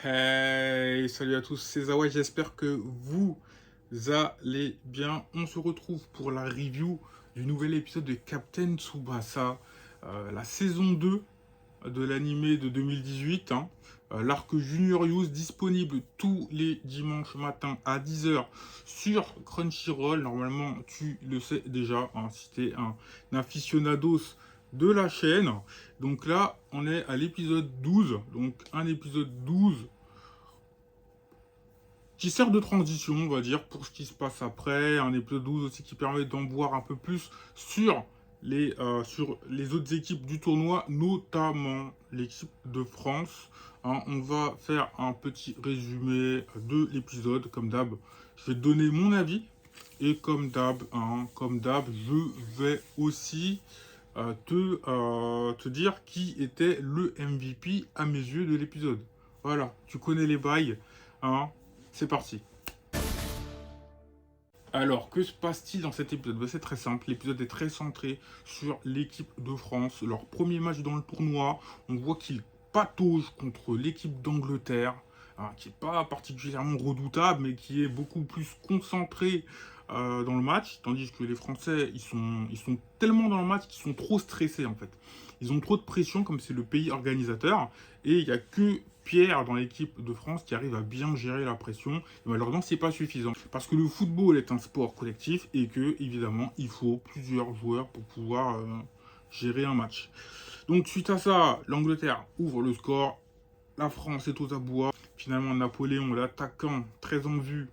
Hey, salut à tous, c'est Zawa, j'espère que vous allez bien. On se retrouve pour la review du nouvel épisode de Captain Tsubasa, la saison 2 de l'animé de 2018, hein. L'arc Junior Youth disponible tous les dimanches matins à 10 h sur Crunchyroll. Normalement, tu le sais déjà, hein, si t'es un aficionados de la chaîne. Donc là, on est à l'épisode 12. Donc un épisode 12 qui sert de transition, on va dire, pour ce qui se passe après. Un épisode 12 aussi qui permet d'en voir un peu plus sur les autres équipes du tournoi, notamment l'équipe de France. Hein, on va faire un petit résumé de l'épisode, comme d'hab. Je vais te donner mon avis. Et comme d'hab, je vais aussi te dire qui était le MVP à mes yeux de l'épisode. Voilà, tu connais les bails, hein, c'est parti. Alors, que se passe-t-il dans cet épisode? C'est très simple, l'épisode est très centré sur l'équipe de France. Leur premier match dans le tournoi, on voit qu'ils pataugent contre l'équipe d'Angleterre, hein, qui n'est pas particulièrement redoutable, mais qui est beaucoup plus concentré dans le match, tandis que les Français, ils sont tellement dans le match qu'ils sont trop stressés en fait. Ils ont trop de pression comme c'est le pays organisateur, et il n'y a que Pierre dans l'équipe de France qui arrive à bien gérer la pression. Et malheureusement, c'est pas suffisant. Parce que le football est un sport collectif et que, évidemment, il faut plusieurs joueurs pour pouvoir gérer un match. Donc, suite à ça, l'Angleterre ouvre le score. La France est aux abois. Finalement, Napoléon, l'attaquant, très en vue,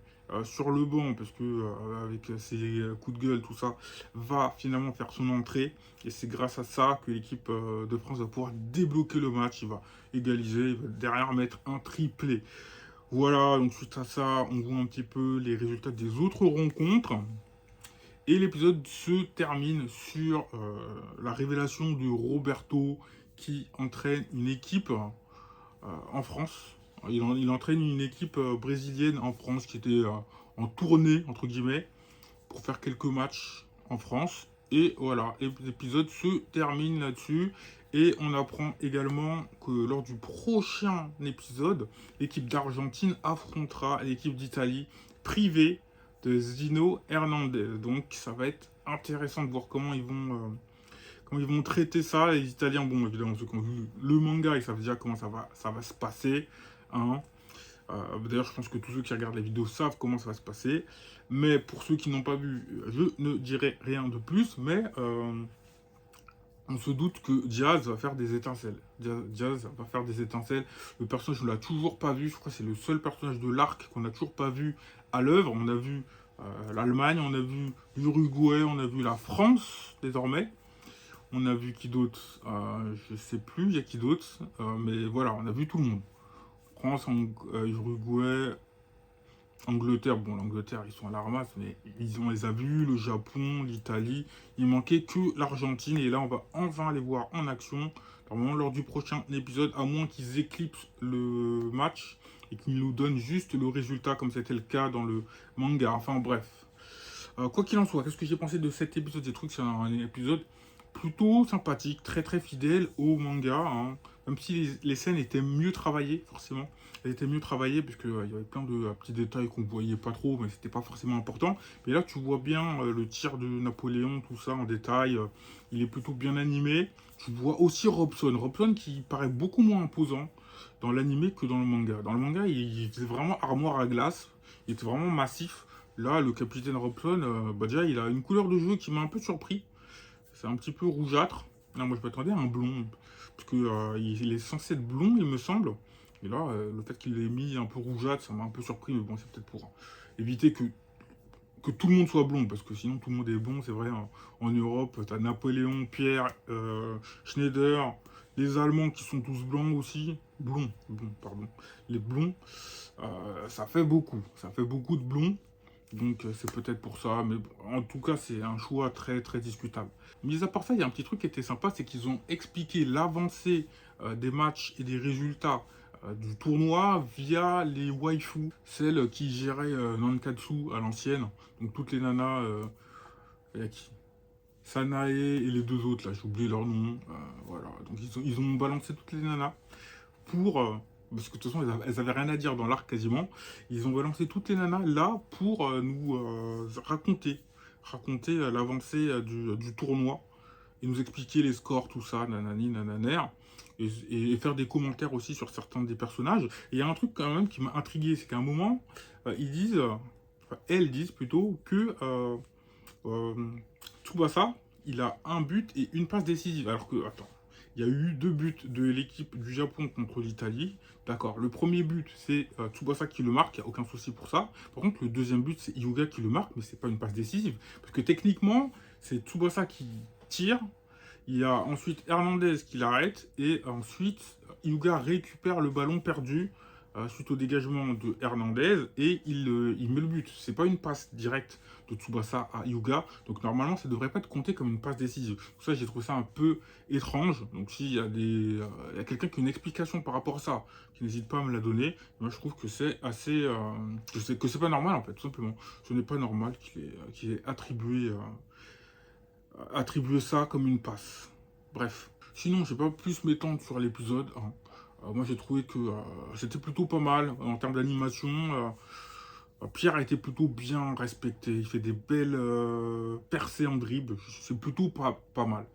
sur le banc, parce que avec ses coups de gueule, tout ça, va finalement faire son entrée. Et c'est grâce à ça que l'équipe de France va pouvoir débloquer le match. Il va égaliser, il va derrière mettre un triplé. Voilà, donc suite à ça, on voit un petit peu les résultats des autres rencontres. Et l'épisode se termine sur la révélation de Roberto qui entraîne une équipe en France. Il entraîne une équipe brésilienne en France qui était en tournée, entre guillemets, pour faire quelques matchs en France. Et voilà, l'épisode se termine là-dessus. Et on apprend également que lors du prochain épisode, l'équipe d'Argentine affrontera l'équipe d'Italie privée de Zino Hernandez. Donc ça va être intéressant de voir comment ils vont traiter ça. Les Italiens, bon, évidemment, ceux qui ont vu le manga, ils savent déjà comment ça va se passer, hein. D'ailleurs, je pense que tous ceux qui regardent la vidéo savent comment ça va se passer. Mais pour ceux qui n'ont pas vu, je ne dirai rien de plus. Mais on se doute que Diaz va faire des étincelles. Diaz va faire des étincelles. Le personnage, on ne l'a toujours pas vu. Je crois que c'est le seul personnage de l'arc qu'on n'a toujours pas vu à l'œuvre. On a vu l'Allemagne, on a vu l'Uruguay, on a vu la France désormais. On a vu qui d'autre, je sais plus, il y a qui d'autre. Mais voilà, on a vu tout le monde. France, Uruguay, Angleterre, bon, l'Angleterre, ils sont à la ramasse, mais on les a vus, le Japon, l'Italie. Il manquait que l'Argentine, et là, on va enfin les voir en action. Normalement, lors du prochain épisode, à moins qu'ils éclipsent le match et qu'ils nous donnent juste le résultat, comme c'était le cas dans le manga. Enfin, bref. Quoi qu'il en soit, qu'est-ce que j'ai pensé de cet épisode? J'ai trouvé que c'est un épisode plutôt sympathique, très très fidèle au manga, hein. Même si les scènes étaient mieux travaillées, forcément. Elles étaient mieux travaillées, parce qu'il y avait plein de petits détails qu'on voyait pas trop, mais c'était pas forcément important. Mais là, tu vois bien le tir de Napoléon, tout ça en détail. Il est plutôt bien animé. Tu vois aussi Robson. Robson qui paraît beaucoup moins imposant dans l'animé que dans le manga. Dans le manga, il était vraiment armoire à glace. Il était vraiment massif. Là, le capitaine Robson, bah déjà, il a une couleur de jeu qui m'a un peu surpris. C'est un petit peu rougeâtre. Non, moi je m'attendais à un blond. Parce que il est censé être blond, il me semble. Et là, le fait qu'il ait mis un peu rougeâtre, ça m'a un peu surpris. Mais bon, c'est peut-être pour éviter que tout le monde soit blond. Parce que sinon, tout le monde est blond. C'est vrai, en Europe, t'as Napoléon, Pierre, Schneider, les Allemands qui sont tous blancs aussi. Blonds, pardon. Les blonds, ça fait beaucoup. Ça fait beaucoup de blonds. Donc c'est peut-être pour ça, mais bon, en tout cas c'est un choix très très discutable. Mis à part ça, il y a un petit truc qui était sympa, c'est qu'ils ont expliqué l'avancée des matchs et des résultats du tournoi via les waifus, celles qui géraient Nankatsu à l'ancienne. Donc toutes les nanas, il y a qui Sanae et les deux autres, là j'ai oublié leur nom. Voilà, donc ils ont balancé toutes les nanas pour parce que de toute façon, elles avaient rien à dire dans l'arc quasiment. Ils ont balancé toutes les nanas là pour nous raconter l'avancée du tournoi et nous expliquer les scores, tout ça, nanani, nananer, et faire des commentaires aussi sur certains des personnages. Et il y a un truc quand même qui m'a intrigué, c'est qu'à un moment, ils disent, enfin, elles disent plutôt que euh, Tsubasa, il a un but et une passe décisive. Alors que, attends, il y a eu 2 buts de l'équipe du Japon contre l'Italie. D'accord, le premier but, c'est Tsubasa qui le marque, il n'y a aucun souci pour ça. Par contre, le deuxième but, c'est Hyuga qui le marque, mais c'est pas une passe décisive. Parce que techniquement, c'est Tsubasa qui tire. Il y a ensuite Hernandez qui l'arrête. Et ensuite, Hyuga récupère le ballon perdu suite au dégagement de Hernandez et il met le but. C'est pas une passe directe de Tsubasa à Hyuga, donc normalement ça devrait pas être compté comme une passe décisive. Pour ça j'ai trouvé ça un peu étrange. Donc s'il y a il y a quelqu'un qui a une explication par rapport à ça, qui n'hésite pas à me la donner. Moi je trouve que c'est assez, je sais que c'est pas normal en fait, tout simplement. Ce n'est pas normal qu'il ait attribué ça comme une passe. Bref. Sinon, je vais pas plus m'étendre sur l'épisode, hein. Moi, j'ai trouvé que c'était plutôt pas mal en termes d'animation. Pierre a été plutôt bien respecté. Il fait des belles percées en dribble. C'est plutôt pas mal.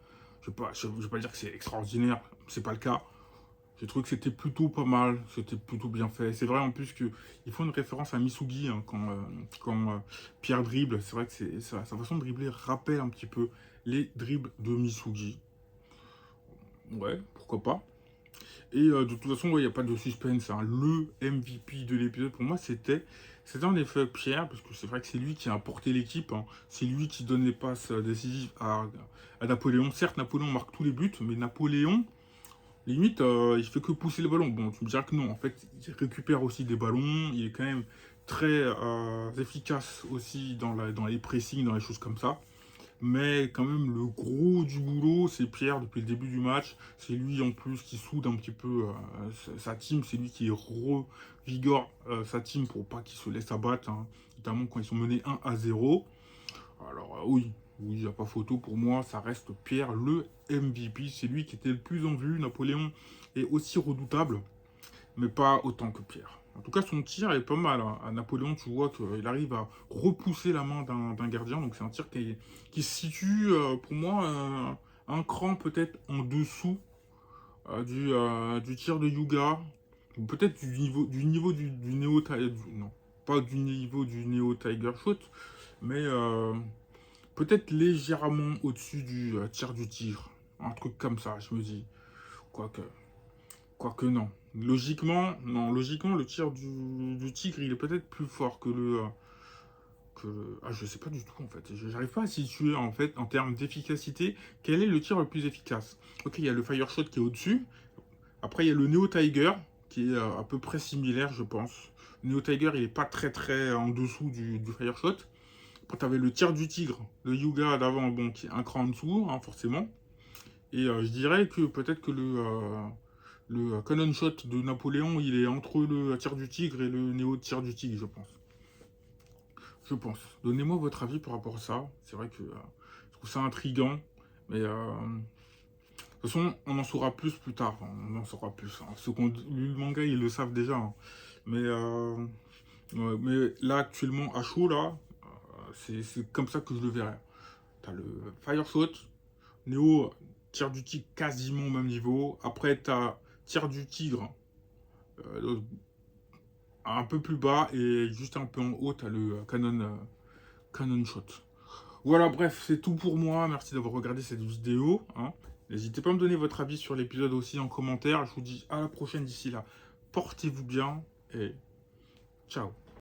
Je vais pas dire que c'est extraordinaire. C'est pas le cas. J'ai trouvé que c'était plutôt pas mal. C'était plutôt bien fait. C'est vrai en plus qu'ils font une référence à Misugi hein, quand Pierre dribble. C'est vrai que sa façon de dribbler rappelle un petit peu les dribbles de Misugi. Ouais, pourquoi pas. Et de toute façon, il n'y a pas de suspense, hein. Le MVP de l'épisode, pour moi, c'était en effet Pierre, parce que c'est vrai que c'est lui qui a apporté l'équipe, hein. C'est lui qui donne les passes décisives à Napoléon. Certes, Napoléon marque tous les buts, mais Napoléon, limite, il fait que pousser le ballon. Bon, tu me diras que non, en fait, il récupère aussi des ballons, il est quand même très efficace aussi dans les pressings, dans les choses comme ça. Mais quand même, le gros du boulot, c'est Pierre depuis le début du match. C'est lui en plus qui soude un petit peu sa team. C'est lui qui revigore sa team pour pas qu'il se laisse abattre, hein. Notamment quand ils sont menés 1-0. Alors oui, il n'y a pas photo pour moi. Ça reste Pierre le MVP. C'est lui qui était le plus en vue. Napoléon est aussi redoutable, mais pas autant que Pierre. En tout cas, son tir est pas mal, hein. À Napoléon, tu vois qu'il arrive à repousser la main d'un gardien. Donc c'est un tir qui se situe, pour moi, un cran peut-être en dessous du tir de Hyuga. Ou peut-être du niveau du Neo Tiger. Non, pas du niveau du Neo Tiger Shot, mais peut-être légèrement au-dessus du tir du tigre. Un truc comme ça, je me dis. Quoique. Quoique non. Logiquement, non. Logiquement, le tir du tigre, il est peut-être plus fort Ah, je sais pas du tout, en fait. J'arrive pas à situer, en fait, en termes d'efficacité, quel est le tir le plus efficace. Ok, il y a le Fire Shot qui est au-dessus. Après, il y a le Neo Tiger, qui est à peu près similaire, je pense. Le Neo Tiger, il est pas très, très en dessous du Fire Shot. Après, tu avais le tir du tigre, le Hyuga d'avant, bon, qui est un cran en dessous, hein, forcément. Et je dirais que peut-être que le canon shot de Napoléon, il est entre le tir du tigre et le néo tir du tigre, je pense. Je pense. Donnez-moi votre avis par rapport à ça. C'est vrai que je trouve ça intriguant. Mais de toute façon, on en saura plus tard. On en saura plus, hein. Ceux qui ont lu le manga, ils le savent déjà, hein. Mais, ouais, mais là, actuellement, à chaud, là, c'est comme ça que je le verrai. T'as le Fire Shot, Néo, tir du tigre quasiment au même niveau. Après, t'as tir du tigre euh, un peu plus bas et juste un peu en haut, t'as le canon shot. Voilà, bref, c'est tout pour moi. Merci d'avoir regardé cette vidéo, hein. N'hésitez pas à me donner votre avis sur l'épisode aussi en commentaire. Je vous dis à la prochaine d'ici là. Portez-vous bien et ciao.